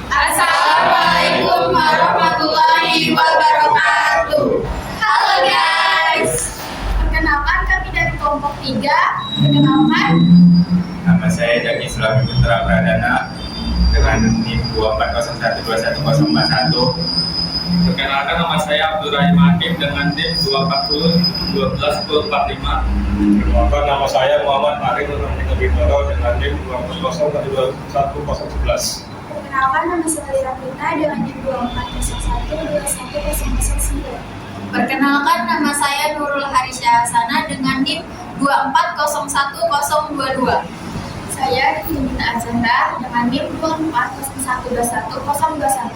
Assalamualaikum warahmatullahi wabarakatuh. Halo guys. Perkenalkan kami dari kelompok 3. Perkenalkan. Nama saya Jaki Sulami Putra Pradana dengan NIM 240121041. Perkenalkan, nama saya Abdul Rahim Hakim dengan NIM 240121045. Perkenalkan, nama saya Muhammad Arif Bintoro dengan NIM 240121011. Perkenalkan, nama saya Lira Fitna dengan NIM 240121009. Perkenalkan, nama saya Nurul Harisya Hasana dengan NIM 2401022. Saya Yumina Azhara dengan NIM 240121021.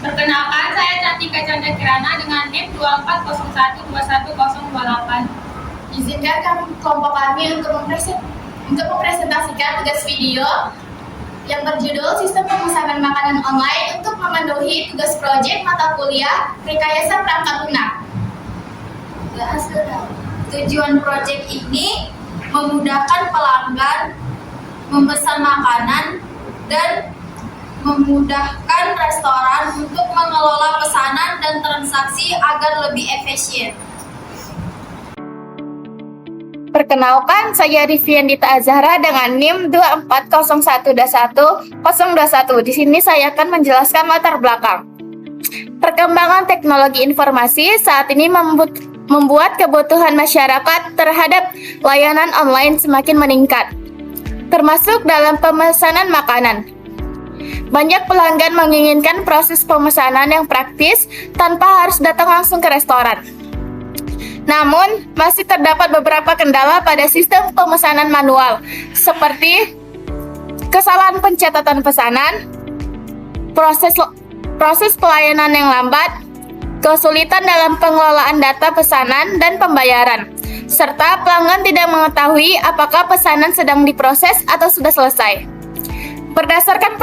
Perkenalkan, saya Cantika Chandra Kirana dengan NIM 240121028. Izinkan kelompok kami untuk mempresentasikan tugas video yang berjudul Sistem Pemesanan Makanan Online untuk memenuhi tugas proyek mata kuliah Rekayasa Perangkat Lunak. Tujuan proyek ini memudahkan pelanggan memesan makanan dan memudahkan restoran untuk mengelola pesanan dan transaksi agar lebih efisien. Perkenalkan, saya Riviandita Azhara dengan NIM 240121021. Di sini saya akan menjelaskan latar belakang. Perkembangan teknologi informasi saat ini membuat kebutuhan masyarakat terhadap layanan online semakin meningkat, termasuk dalam pemesanan makanan. Banyak pelanggan menginginkan proses pemesanan yang praktis tanpa harus datang langsung ke restoran. Namun, masih terdapat beberapa kendala pada sistem pemesanan manual, seperti kesalahan pencatatan pesanan, proses pelayanan yang lambat, kesulitan dalam pengelolaan data pesanan dan pembayaran, serta pelanggan tidak mengetahui apakah pesanan sedang diproses atau sudah selesai. Berdasarkan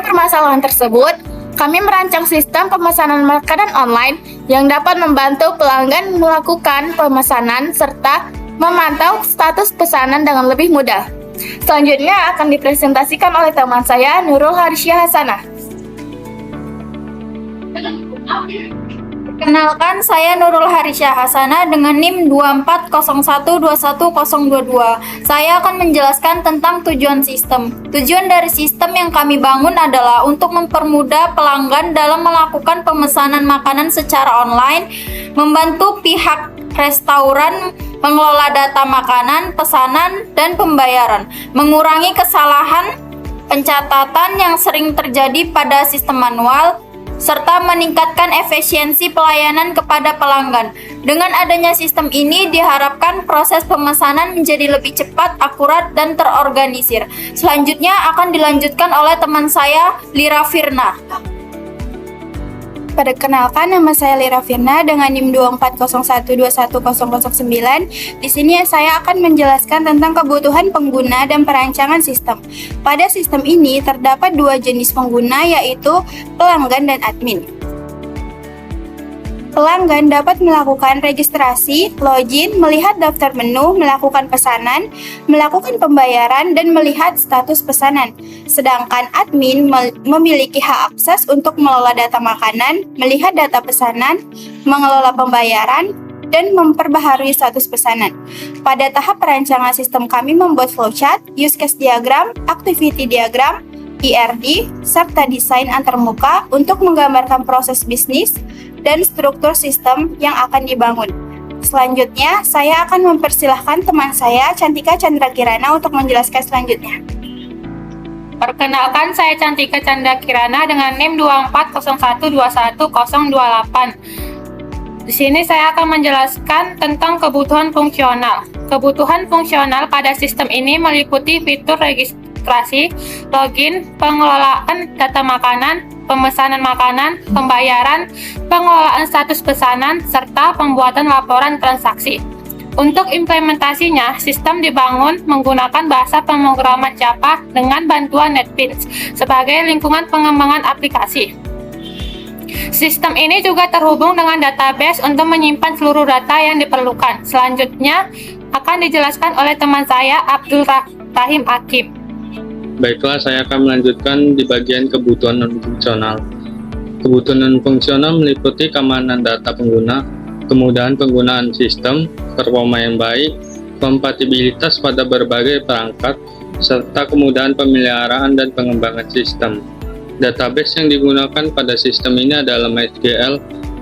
permasalahan tersebut, kami merancang sistem pemesanan makanan online yang dapat membantu pelanggan melakukan pemesanan serta memantau status pesanan dengan lebih mudah. Selanjutnya akan dipresentasikan oleh teman saya, Nurul Harisya Hasana. Perkenalkan, saya Nurul Harisya Hasana dengan NIM 240121022. Saya akan menjelaskan tentang tujuan sistem. Tujuan dari sistem yang kami bangun adalah untuk mempermudah pelanggan dalam melakukan pemesanan makanan secara online, membantu pihak restoran mengelola data makanan, pesanan, dan pembayaran, mengurangi kesalahan pencatatan yang sering terjadi pada sistem manual, serta meningkatkan efisiensi pelayanan kepada pelanggan. Dengan adanya sistem ini diharapkan proses pemesanan menjadi lebih cepat, akurat, dan terorganisir. Selanjutnya akan dilanjutkan oleh teman saya, Lira Firna. Perkenalkan, nama saya Lira Firna dengan NIM 240121009. Di sini saya akan menjelaskan tentang kebutuhan pengguna dan perancangan sistem. Pada sistem ini terdapat dua jenis pengguna, yaitu pelanggan dan admin. Pelanggan dapat melakukan registrasi, login, melihat daftar menu, melakukan pesanan, melakukan pembayaran, dan melihat status pesanan. Sedangkan admin memiliki hak akses untuk mengelola data makanan, melihat data pesanan, mengelola pembayaran, dan memperbaharui status pesanan. Pada tahap perancangan sistem kami membuat flowchart, use case diagram, activity diagram, ERD, serta desain antarmuka untuk menggambarkan proses bisnis dan struktur sistem yang akan dibangun. Selanjutnya, saya akan mempersilahkan teman saya, Cantika Chandra Kirana, untuk menjelaskan selanjutnya. Perkenalkan, saya Cantika Chandra Kirana dengan NIM 240121028. Di sini saya akan menjelaskan tentang kebutuhan fungsional. Kebutuhan fungsional pada sistem ini meliputi fitur registrasi, login, pengelolaan data makanan, pemesanan makanan, pembayaran, pengelolaan status pesanan, serta pembuatan laporan transaksi. Untuk implementasinya, sistem dibangun menggunakan bahasa pemrograman Java dengan bantuan NetBeans sebagai lingkungan pengembangan aplikasi. Sistem ini juga terhubung dengan database untuk menyimpan seluruh data yang diperlukan. Selanjutnya akan dijelaskan oleh teman saya, Abdul Rahim Hakim. Baiklah, saya akan melanjutkan di bagian kebutuhan non-fungsional. Kebutuhan non-fungsional meliputi keamanan data pengguna, kemudahan penggunaan sistem, performa yang baik, kompatibilitas pada berbagai perangkat, serta kemudahan pemeliharaan dan pengembangan sistem. Database yang digunakan pada sistem ini adalah MySQL.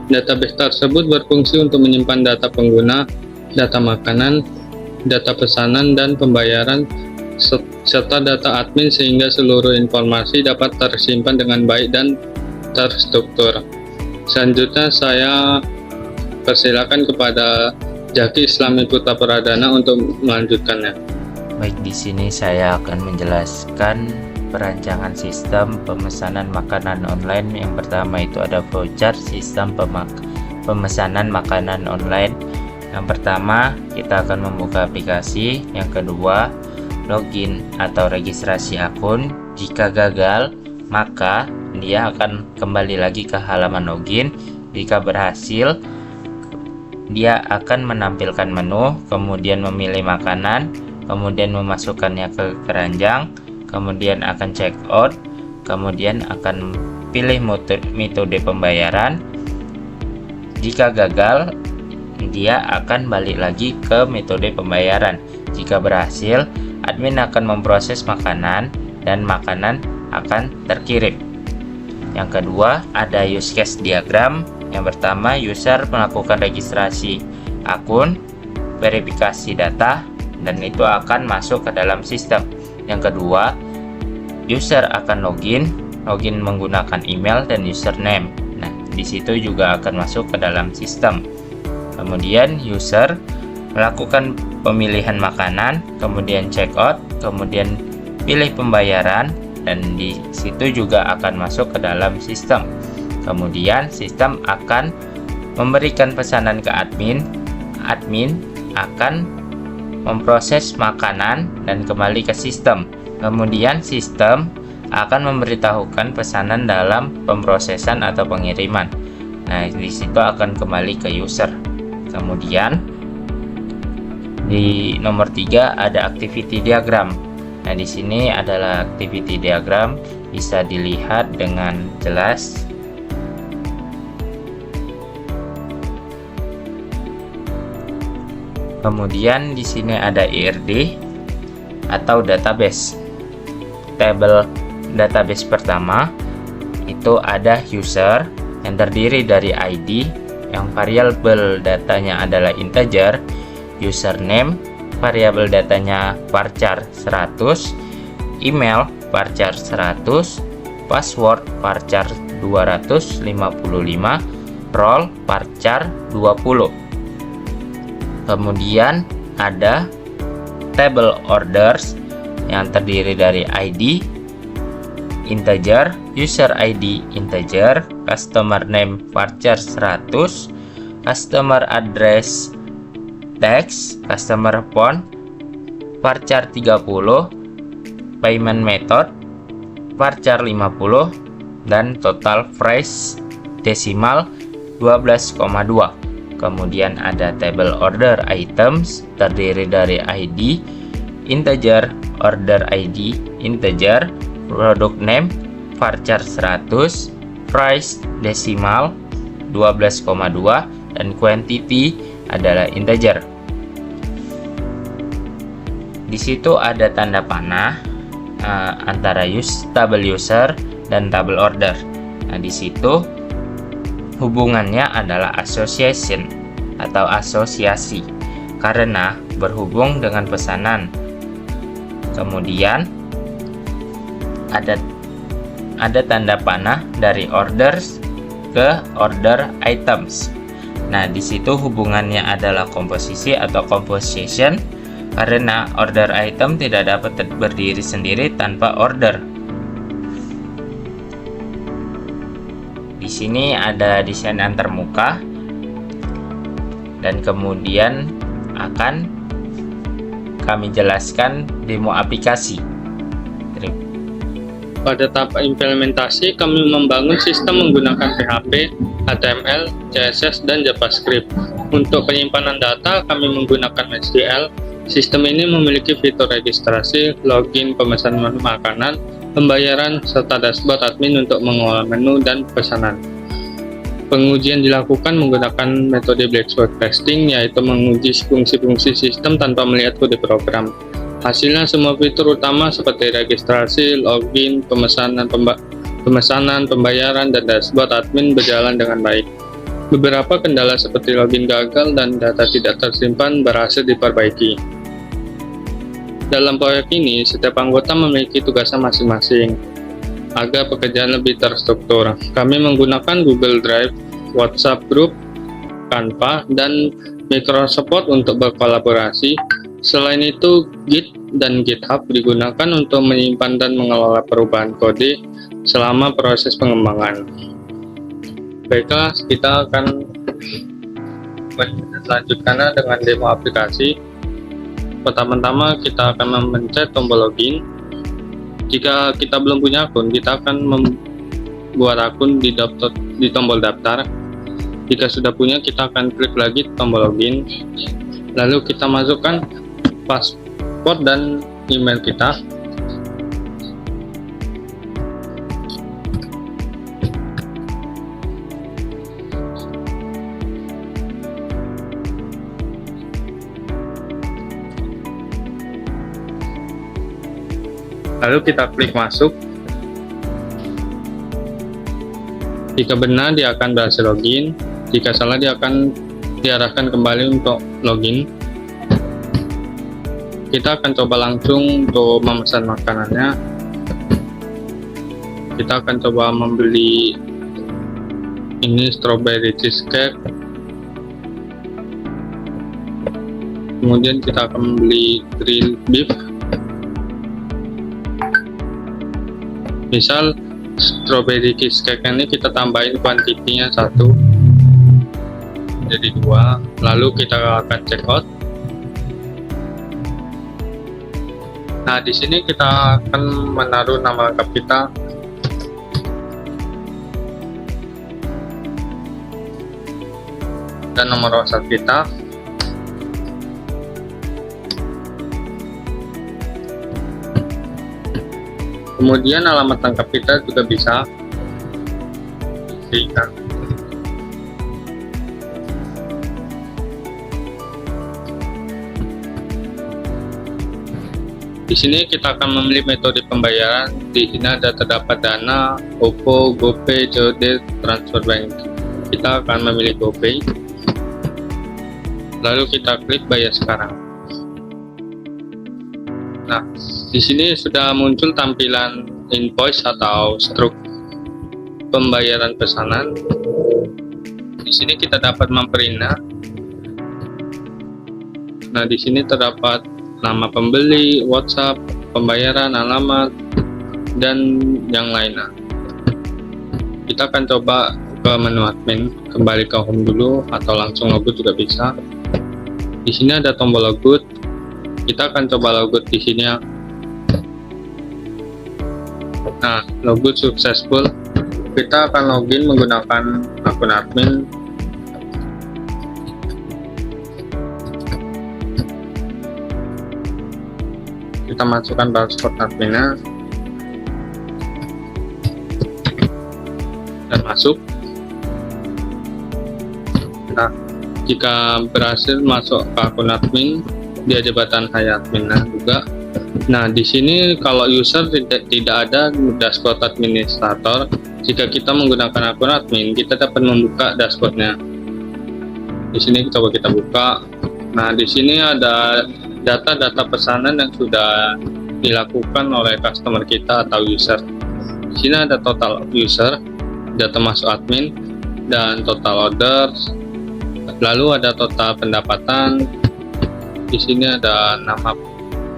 Database tersebut berfungsi untuk menyimpan data pengguna, data makanan, data pesanan dan pembayaran, serta data admin sehingga seluruh informasi dapat tersimpan dengan baik dan terstruktur. Selanjutnya saya persilakan kepada Jaki Islami Putra Pradana untuk melanjutkannya. Baik, di sini saya akan menjelaskan perancangan sistem pemesanan makanan online. Yang pertama itu ada voucher, sistem pemesanan makanan online. Yang pertama, kita akan membuka aplikasi. Yang kedua, login atau registrasi akun. Jika gagal, maka dia akan kembali lagi ke halaman login. Jika berhasil, dia akan menampilkan menu, kemudian memilih makanan, kemudian memasukkannya ke keranjang, kemudian akan check out, kemudian akan pilih metode pembayaran. Jika gagal, dia akan balik lagi ke metode pembayaran. Jika berhasil, admin akan memproses makanan dan makanan akan terkirim. Yang kedua, ada use case diagram. Yang pertama, user melakukan registrasi akun, verifikasi data, dan itu akan masuk ke dalam sistem. Yang kedua, user akan login menggunakan email dan username. Nah, di situ juga akan masuk ke dalam sistem. Kemudian user melakukan pemilihan makanan, kemudian check out, kemudian pilih pembayaran, dan di situ juga akan masuk ke dalam sistem. Kemudian sistem akan memberikan pesanan ke admin. Admin akan memproses makanan dan kembali ke sistem. Kemudian sistem akan memberitahukan pesanan dalam pemrosesan atau pengiriman. Nah, di situ akan kembali ke user. Kemudian di nomor 3 ada activity diagram. Nah, di sini adalah activity diagram, bisa dilihat dengan jelas. Kemudian di sini ada IRD atau database. Tabel database pertama itu ada user yang terdiri dari ID yang variabel datanya adalah integer, username variabel datanya varchar 100, email varchar 100, password varchar 255, role varchar 20. Kemudian ada table orders yang terdiri dari ID integer, user ID integer, customer name varchar 100, customer address text, customer phone varchar 30, payment method varchar 50, dan total price desimal 12,2. Kemudian ada table order items terdiri dari ID integer, order ID integer, product name varchar 100, price desimal 12,2, dan quantity adalah integer. Di situ ada tanda panah antara table user dan table order. Nah, di situ hubungannya adalah association atau asosiasi karena berhubung dengan pesanan. Kemudian ada tanda panah dari orders ke order items. Nah, di situ hubungannya adalah komposisi atau composition karena order item tidak dapat berdiri sendiri tanpa order. Di sini ada desain antarmuka dan kemudian akan kami jelaskan demo aplikasi. Pada tahap implementasi, kami membangun sistem menggunakan PHP, HTML, CSS, dan JavaScript. Untuk penyimpanan data, kami menggunakan SQL. Sistem ini memiliki fitur registrasi, login, pemesanan makanan, pembayaran, serta dashboard admin untuk mengolah menu dan pesanan. Pengujian dilakukan menggunakan metode black box testing, yaitu menguji fungsi-fungsi sistem tanpa melihat kode program. Hasilnya semua fitur utama seperti registrasi, login, pemesanan, pembayaran, dan dashboard admin berjalan dengan baik. Beberapa kendala seperti login gagal dan data tidak tersimpan berhasil diperbaiki. Dalam proyek ini, setiap anggota memiliki tugasnya masing-masing. Agar pekerjaan lebih terstruktur, kami menggunakan Google Drive, WhatsApp Group, Canva, dan Microsoft untuk berkolaborasi. Selain itu, Git dan GitHub digunakan untuk menyimpan dan mengelola perubahan kode selama proses pengembangan. Baiklah, kita akan melanjutkannya dengan demo aplikasi. Pertama-tama kita akan memencet tombol login. Jika kita belum punya akun, kita akan membuat akun di tombol daftar. Jika sudah punya, kita akan klik lagi tombol login. Lalu kita masukkan paspor dan email kita. Lalu kita klik masuk. Jika benar, dia akan berhasil login. Jika salah, dia akan diarahkan kembali untuk login. Kita akan coba langsung untuk memesan makanannya. Kita akan coba membeli ini strawberry cheesecake. Kemudian kita akan membeli grilled beef. Misal strawberry cheesecake ini kita tambahin kuantitinya 1 jadi 2, lalu kita akan check out. Nah, di sini kita akan menaruh nama lengkap kita. Dan nomor WhatsApp kita. Kemudian alamat lengkap kita juga bisa diisikan. Di sini kita akan memilih metode pembayaran. Di sini terdapat Dana, OVO, GoPay, COD, Transfer Bank. Kita akan memilih GoPay. Lalu kita klik bayar sekarang. Nah, di sini sudah muncul tampilan invoice atau struk pembayaran pesanan. Di sini kita dapat memprintnya. Nah, di sini terdapat nama pembeli, WhatsApp, pembayaran, alamat, dan yang lainnya. Kita akan coba ke menu admin, kembali ke home dulu atau langsung logout juga bisa. Di sini ada tombol logout. Kita akan coba logout di sini ya. Nah, logout successful. Kita akan login menggunakan akun admin. Kita masukkan password adminnya dan masuk. Nah, jika berhasil masuk ke akun admin, dia jabatan Hai adminnya juga. Nah, di sini kalau user tidak ada dashboard administrator, jika kita menggunakan akun admin, kita dapat membuka dashboardnya. Di sini coba kita buka. Nah, di sini ada data-data pesanan yang sudah dilakukan oleh customer kita atau user. Di sini ada total user, data masuk admin, dan total orders. Lalu ada total pendapatan. Di sini ada nama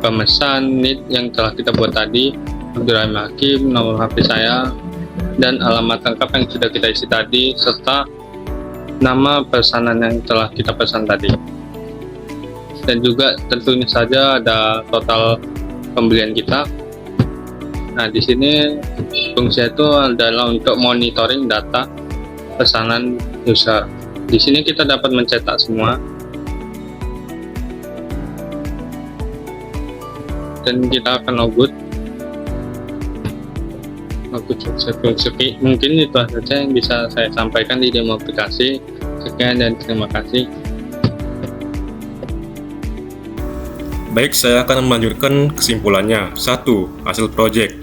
pemesan NIT yang telah kita buat tadi, Abdurrahim Hakim, nomor HP saya, dan alamat lengkap yang sudah kita isi tadi, serta nama pesanan yang telah kita pesan tadi. Dan juga tentunya saja ada total pembelian kita. Nah, di sini fungsi itu adalah untuk monitoring data pesanan user. Di sini kita dapat mencetak semua. dan kita akan logout. Mungkin itu saja yang bisa saya sampaikan di demo aplikasi. Sekian dan terima kasih. Baik, saya akan melanjutkan kesimpulannya. 1. Hasil proyek.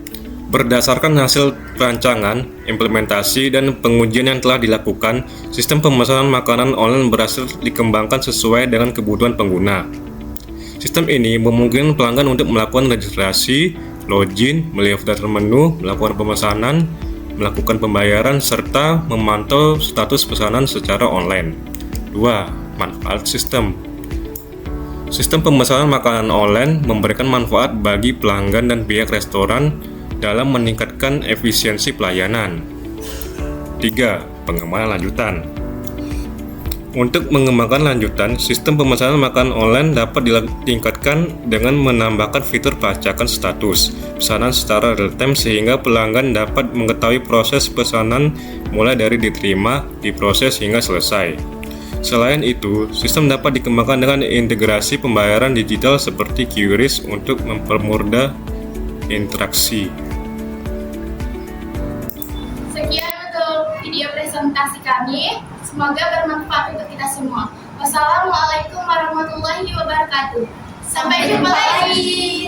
Berdasarkan hasil perancangan, implementasi, dan pengujian yang telah dilakukan, sistem pemesanan makanan online berhasil dikembangkan sesuai dengan kebutuhan pengguna. Sistem ini memungkinkan pelanggan untuk melakukan registrasi, login, melihat daftar menu, melakukan pemesanan, melakukan pembayaran, serta memantau status pesanan secara online. 2. Manfaat sistem. Sistem pemesanan makanan online memberikan manfaat bagi pelanggan dan pihak restoran dalam meningkatkan efisiensi pelayanan. 3. Pengembangan lanjutan. Untuk mengembangkan lanjutan, sistem pemesanan makanan online dapat ditingkatkan dengan menambahkan fitur pelacakan status pesanan secara real-time sehingga pelanggan dapat mengetahui proses pesanan mulai dari diterima, diproses hingga selesai. Selain itu, sistem dapat dikembangkan dengan integrasi pembayaran digital seperti QRIS untuk mempermudah interaksi. Sekian untuk video presentasi kami. Semoga bermanfaat untuk kita semua. Wassalamualaikum warahmatullahi wabarakatuh. Sampai jumpa lagi.